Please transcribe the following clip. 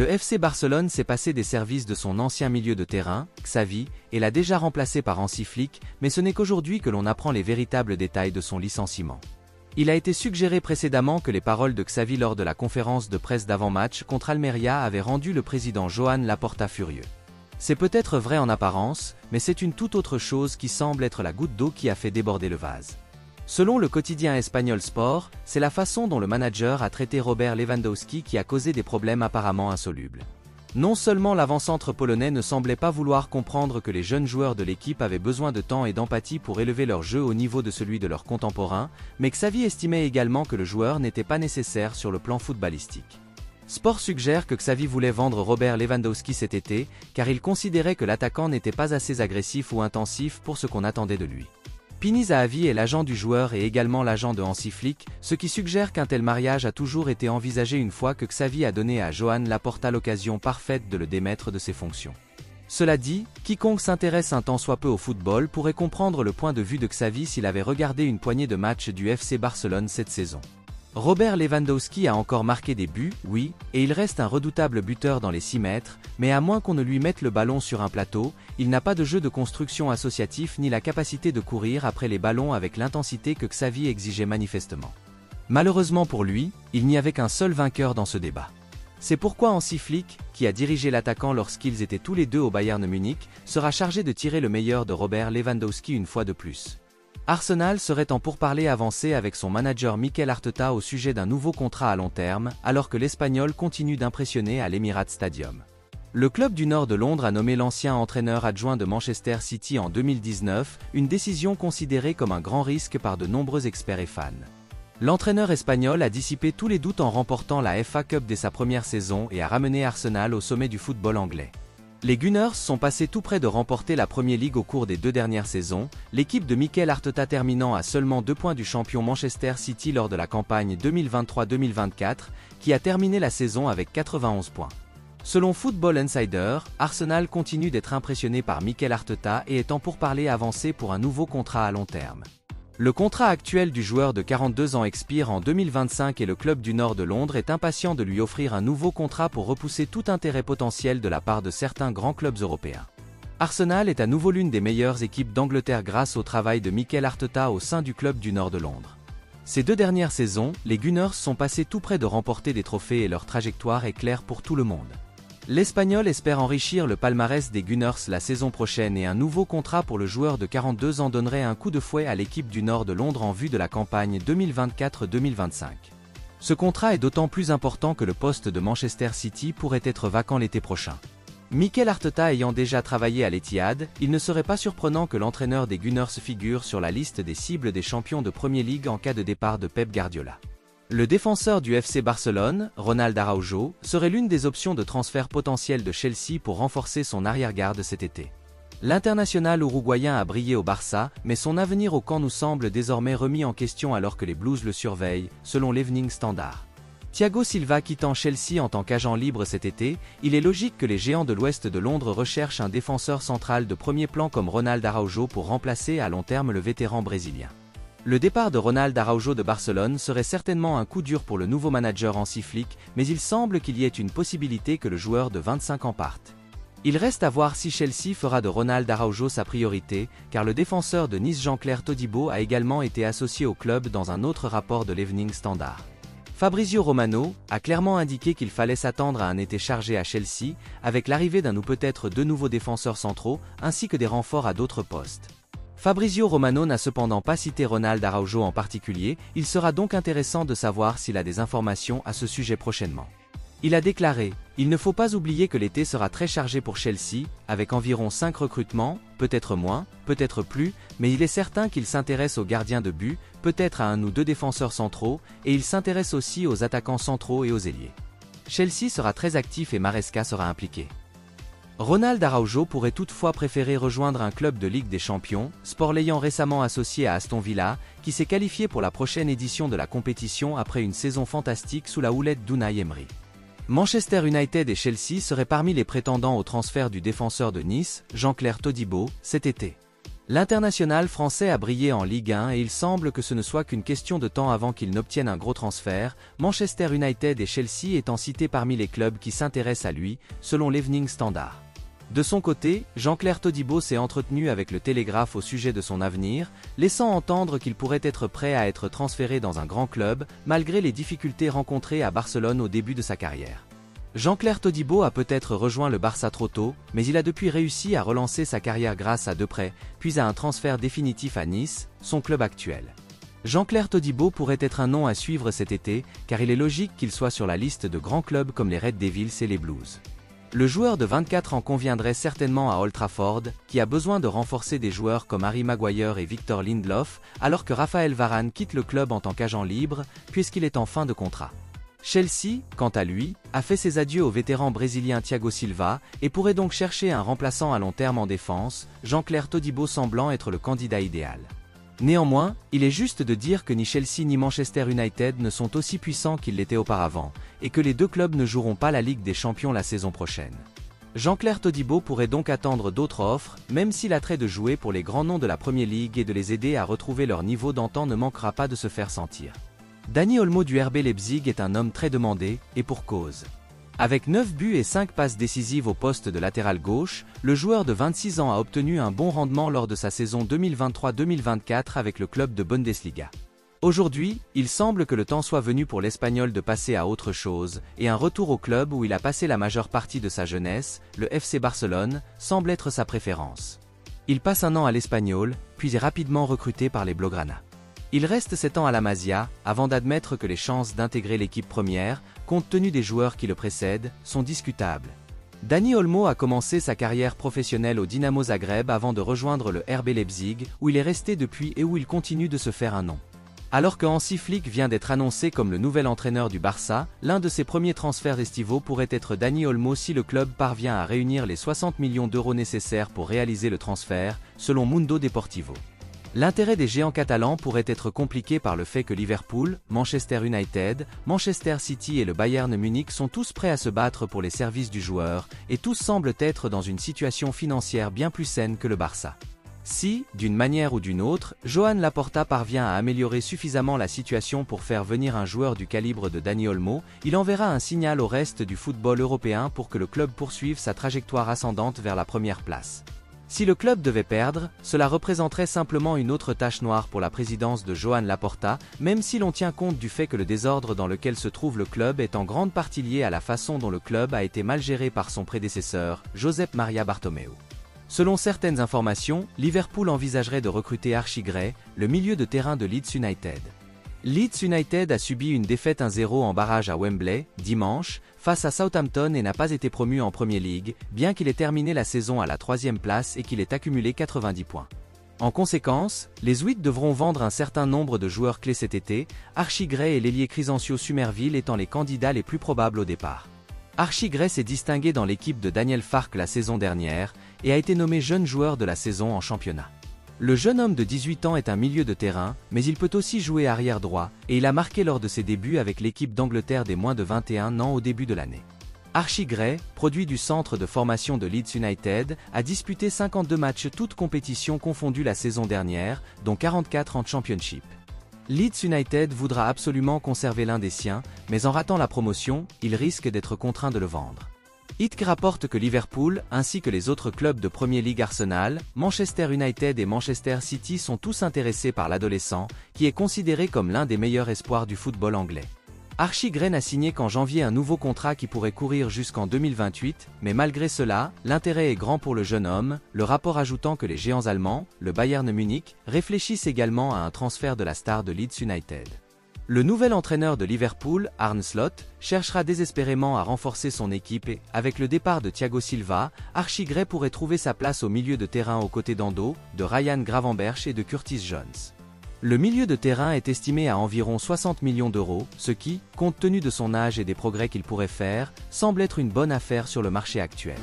Le FC Barcelone s'est passé des services de son ancien milieu de terrain, Xavi, et l'a déjà remplacé par Hansi Flick, mais ce n'est qu'aujourd'hui que l'on apprend les véritables détails de son licenciement. Il a été suggéré précédemment que les paroles de Xavi lors de la conférence de presse d'avant-match contre Almeria avaient rendu le président Joan Laporta furieux. C'est peut-être vrai en apparence, mais c'est une toute autre chose qui semble être la goutte d'eau qui a fait déborder le vase. Selon le quotidien espagnol Sport, c'est la façon dont le manager a traité Robert Lewandowski qui a causé des problèmes apparemment insolubles. Non seulement l'avant-centre polonais ne semblait pas vouloir comprendre que les jeunes joueurs de l'équipe avaient besoin de temps et d'empathie pour élever leur jeu au niveau de celui de leurs contemporains, mais Xavi estimait également que le joueur n'était pas nécessaire sur le plan footballistique. Sport suggère que Xavi voulait vendre Robert Lewandowski cet été, car il considérait que l'attaquant n'était pas assez agressif ou intensif pour ce qu'on attendait de lui. Pini Zahavi est l'agent du joueur et également l'agent de Hansi Flick, ce qui suggère qu'un tel mariage a toujours été envisagé une fois que Xavi a donné à Joan Laporta l'occasion parfaite de le démettre de ses fonctions. Cela dit, quiconque s'intéresse un tant soit peu au football pourrait comprendre le point de vue de Xavi s'il avait regardé une poignée de matchs du FC Barcelone cette saison. Robert Lewandowski a encore marqué des buts, oui, et il reste un redoutable buteur dans les 6 mètres, mais à moins qu'on ne lui mette le ballon sur un plateau, il n'a pas de jeu de construction associatif ni la capacité de courir après les ballons avec l'intensité que Xavi exigeait manifestement. Malheureusement pour lui, il n'y avait qu'un seul vainqueur dans ce débat. C'est pourquoi Hansi Flick, qui a dirigé l'attaquant lorsqu'ils étaient tous les deux au Bayern Munich, sera chargé de tirer le meilleur de Robert Lewandowski une fois de plus. Arsenal serait en pourparlers avancés avec son manager Mikel Arteta au sujet d'un nouveau contrat à long terme, alors que l'Espagnol continue d'impressionner à l'Emirates Stadium. Le club du nord de Londres a nommé l'ancien entraîneur adjoint de Manchester City en 2019, une décision considérée comme un grand risque par de nombreux experts et fans. L'entraîneur espagnol a dissipé tous les doutes en remportant la FA Cup dès sa première saison et a ramené Arsenal au sommet du football anglais. Les Gunners sont passés tout près de remporter la Premier League au cours des 2 dernières saisons, l'équipe de Mikel Arteta terminant à seulement 2 points du champion Manchester City lors de la campagne 2023-2024, qui a terminé la saison avec 91 points. Selon Football Insider, Arsenal continue d'être impressionné par Mikel Arteta et est en pourparlers avancés pour un nouveau contrat à long terme. Le contrat actuel du joueur de 42 ans expire en 2025 et le club du nord de Londres est impatient de lui offrir un nouveau contrat pour repousser tout intérêt potentiel de la part de certains grands clubs européens. Arsenal est à nouveau l'une des meilleures équipes d'Angleterre grâce au travail de Mikel Arteta au sein du club du nord de Londres. Ces 2 dernières saisons, les Gunners sont passés tout près de remporter des trophées et leur trajectoire est claire pour tout le monde. L'Espagnol espère enrichir le palmarès des Gunners la saison prochaine et un nouveau contrat pour le joueur de 42 ans donnerait un coup de fouet à l'équipe du nord de Londres en vue de la campagne 2024-2025. Ce contrat est d'autant plus important que le poste de Manchester City pourrait être vacant l'été prochain. Mikel Arteta ayant déjà travaillé à l'Etihad, il ne serait pas surprenant que l'entraîneur des Gunners figure sur la liste des cibles des champions de Premier League en cas de départ de Pep Guardiola. Le défenseur du FC Barcelone, Ronald Araujo, serait l'une des options de transfert potentiel de Chelsea pour renforcer son arrière-garde cet été. L'international uruguayen a brillé au Barça, mais son avenir au camp nous semble désormais remis en question alors que les Blues le surveillent, selon l'Evening Standard. Thiago Silva quittant Chelsea en tant qu'agent libre cet été, il est logique que les géants de l'ouest de Londres recherchent un défenseur central de premier plan comme Ronald Araujo pour remplacer à long terme le vétéran brésilien. Le départ de Ronald Araujo de Barcelone serait certainement un coup dur pour le nouveau manager Hansi Flick, mais il semble qu'il y ait une possibilité que le joueur de 25 ans parte. Il reste à voir si Chelsea fera de Ronald Araujo sa priorité, car le défenseur de Nice Jean-Claire Todibo a également été associé au club dans un autre rapport de l'Evening Standard. Fabrizio Romano a clairement indiqué qu'il fallait s'attendre à un été chargé à Chelsea, avec l'arrivée d'un ou peut-être 2 nouveaux défenseurs centraux, ainsi que des renforts à d'autres postes. Fabrizio Romano n'a cependant pas cité Ronald Araujo en particulier, il sera donc intéressant de savoir s'il a des informations à ce sujet prochainement. Il a déclaré « Il ne faut pas oublier que l'été sera très chargé pour Chelsea, avec environ 5 recrutements, peut-être moins, peut-être plus, mais il est certain qu'il s'intéresse aux gardiens de but, peut-être à 1 ou 2 défenseurs centraux, et il s'intéresse aussi aux attaquants centraux et aux ailiers. Chelsea sera très actif et Maresca sera impliqué. » Ronald Araujo pourrait toutefois préférer rejoindre un club de Ligue des Champions, Sport l'ayant récemment associé à Aston Villa, qui s'est qualifié pour la prochaine édition de la compétition après une saison fantastique sous la houlette d'Unai Emery. Manchester United et Chelsea seraient parmi les prétendants au transfert du défenseur de Nice, Jean-Claire Todibo, cet été. L'international français a brillé en Ligue 1 et il semble que ce ne soit qu'une question de temps avant qu'il n'obtienne un gros transfert, Manchester United et Chelsea étant cités parmi les clubs qui s'intéressent à lui, selon l'Evening Standard. De son côté, Jean-Claire Todibo s'est entretenu avec le Télégraphe au sujet de son avenir, laissant entendre qu'il pourrait être prêt à être transféré dans un grand club, malgré les difficultés rencontrées à Barcelone au début de sa carrière. Jean-Claire Todibo a peut-être rejoint le Barça trop tôt, mais il a depuis réussi à relancer sa carrière grâce à deux prêts, puis à un transfert définitif à Nice, son club actuel. Jean-Claire Todibo pourrait être un nom à suivre cet été, car il est logique qu'il soit sur la liste de grands clubs comme les Red Devils et les Blues. Le joueur de 24 ans conviendrait certainement à Old Trafford, qui a besoin de renforcer des joueurs comme Harry Maguire et Victor Lindelof, alors que Raphaël Varane quitte le club en tant qu'agent libre, puisqu'il est en fin de contrat. Chelsea, quant à lui, a fait ses adieux au vétéran brésilien Thiago Silva, et pourrait donc chercher un remplaçant à long terme en défense, Jean-Claire Todibo semblant être le candidat idéal. Néanmoins, il est juste de dire que ni Chelsea ni Manchester United ne sont aussi puissants qu'ils l'étaient auparavant, et que les deux clubs ne joueront pas la Ligue des Champions la saison prochaine. Jean-Claire Todibo pourrait donc attendre d'autres offres, même si l'attrait de jouer pour les grands noms de la Premier League et de les aider à retrouver leur niveau d'antan ne manquera pas de se faire sentir. Dani Olmo du RB Leipzig est un homme très demandé, et pour cause. Avec 9 buts et 5 passes décisives au poste de latéral gauche, le joueur de 26 ans a obtenu un bon rendement lors de sa saison 2023-2024 avec le club de Bundesliga. Aujourd'hui, il semble que le temps soit venu pour l'Espagnol de passer à autre chose, et un retour au club où il a passé la majeure partie de sa jeunesse, le FC Barcelone, semble être sa préférence. Il passe un an à l'Espagnol, puis est rapidement recruté par les Blaugrana. Il reste 7 ans à la Masia, avant d'admettre que les chances d'intégrer l'équipe première, compte tenu des joueurs qui le précèdent, sont discutables. Dani Olmo a commencé sa carrière professionnelle au Dinamo Zagreb avant de rejoindre le RB Leipzig, où il est resté depuis et où il continue de se faire un nom. Alors que Hansi Flick vient d'être annoncé comme le nouvel entraîneur du Barça, l'un de ses premiers transferts estivaux pourrait être Dani Olmo si le club parvient à réunir les 60 millions d'euros nécessaires pour réaliser le transfert, selon Mundo Deportivo. L'intérêt des géants catalans pourrait être compliqué par le fait que Liverpool, Manchester United, Manchester City et le Bayern Munich sont tous prêts à se battre pour les services du joueur, et tous semblent être dans une situation financière bien plus saine que le Barça. Si, d'une manière ou d'une autre, Joan Laporta parvient à améliorer suffisamment la situation pour faire venir un joueur du calibre de Dani Olmo, il enverra un signal au reste du football européen pour que le club poursuive sa trajectoire ascendante vers la première place. Si le club devait perdre, cela représenterait simplement une autre tache noire pour la présidence de Joan Laporta, même si l'on tient compte du fait que le désordre dans lequel se trouve le club est en grande partie lié à la façon dont le club a été mal géré par son prédécesseur, Josep Maria Bartomeu. Selon certaines informations, Liverpool envisagerait de recruter Archie Gray, le milieu de terrain de Leeds United. Leeds United a subi une défaite 1-0 en barrage à Wembley, dimanche, face à Southampton et n'a pas été promu en Premier League, bien qu'il ait terminé la saison à la 3e place et qu'il ait accumulé 90 points. En conséquence, les Whites devront vendre un certain nombre de joueurs clés cet été, Archie Gray et l'ailier Crysencio Summerville étant les candidats les plus probables au départ. Archie Gray s'est distingué dans l'équipe de Daniel Farke la saison dernière, et a été nommé jeune joueur de la saison en championnat. Le jeune homme de 18 ans est un milieu de terrain, mais il peut aussi jouer arrière droit, et il a marqué lors de ses débuts avec l'équipe d'Angleterre des moins de 21 ans au début de l'année. Archie Gray, produit du centre de formation de Leeds United, a disputé 52 matchs toutes compétitions confondues la saison dernière, dont 44 en Championship. Leeds United voudra absolument conserver l'un des siens, mais en ratant la promotion, il risque d'être contraint de le vendre. Itk rapporte que Liverpool, ainsi que les autres clubs de Premier League Arsenal, Manchester United et Manchester City sont tous intéressés par l'adolescent, qui est considéré comme l'un des meilleurs espoirs du football anglais. Archie Gray n'a signé qu'en janvier un nouveau contrat qui pourrait courir jusqu'en 2028, mais malgré cela, l'intérêt est grand pour le jeune homme, le rapport ajoutant que les géants allemands, le Bayern Munich, réfléchissent également à un transfert de la star de Leeds United. Le nouvel entraîneur de Liverpool, Arne Slot, cherchera désespérément à renforcer son équipe et, avec le départ de Thiago Silva, Archie Gray pourrait trouver sa place au milieu de terrain aux côtés d'Ando, de Ryan Gravenberch et de Curtis Jones. Le milieu de terrain est estimé à environ 60 millions d'euros, ce qui, compte tenu de son âge et des progrès qu'il pourrait faire, semble être une bonne affaire sur le marché actuel.